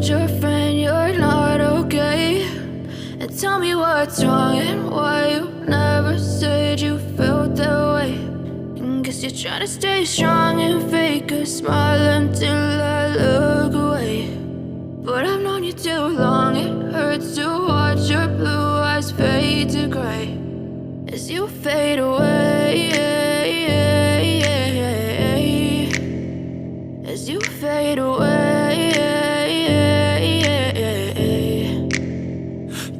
told your friend you're not okay? And tell me what's wrong and why you never said you felt that way. And guess you're trying to stay strong and fake a smile until I look away. But I've known you too long, it hurts to watch your blue eyes fade to gray as you fade away, as you fade away.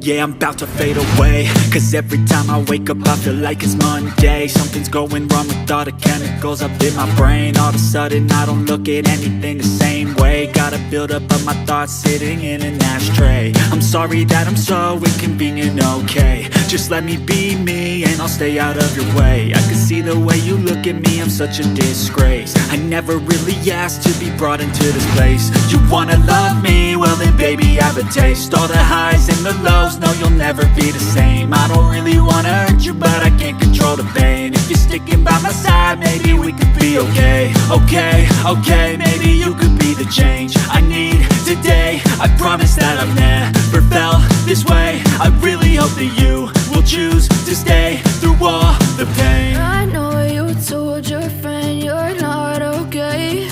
Yeah, I'm about to fade away, cause every time I wake up I feel like it's Monday. Something's going wrong with all the chemicals up in my brain. All of a sudden I don't look at anything the same way. Got a buildup of my thoughts sitting in an ashtray. I'm sorry that I'm so inconvenient, okay? Just let me be me and I'll stay out of your way. I can see the way you look at me, I'm such a disgrace. I never really asked to be brought into this place. You wanna love me? Well then baby have a taste. All the highs and the lows, no, you'll never be the same. I don't really wanna hurt you, but I can't control the pain. If you're sticking by my side, maybe we could be okay. Okay, maybe you could be the change I need today. I promise that I've never felt this way. I really hope that you will choose to stay through all the pain. I know you told your friend you're not okay.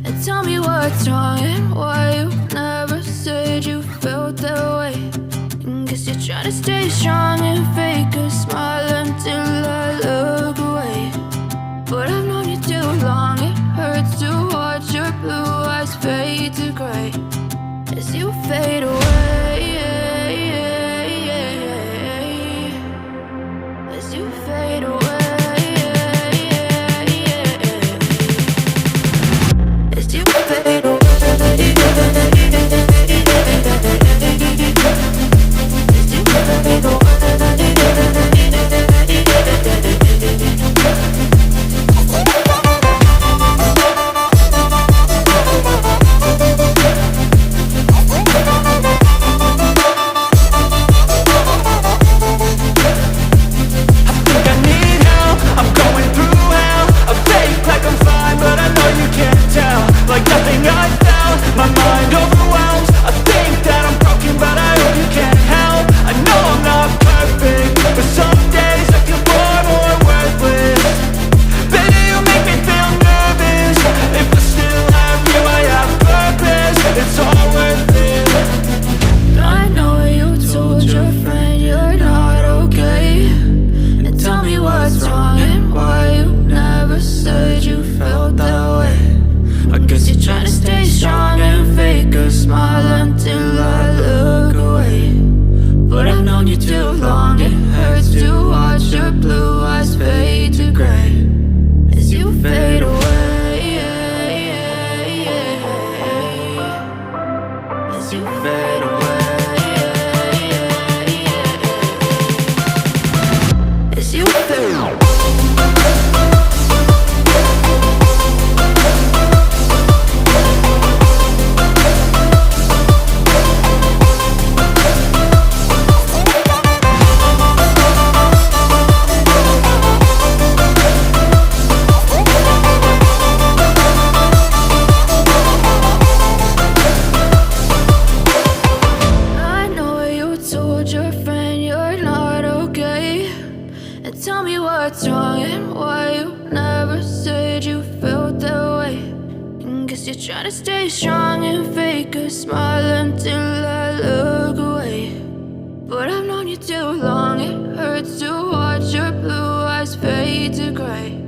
And tell me what's wrong and why you never said you felt that way. Guess you're trying to stay strong and fake a smile until I look away. But I've known you too long, it hurts to watch your blue eyes fade to gray as you fade away, as you fade away, as you fade away. Tell me what's wrong and why you never said you felt that way. And guess you're trying to stay strong and fake a smile until I look away. But I've known you too long, it hurts to watch your blue eyes fade to gray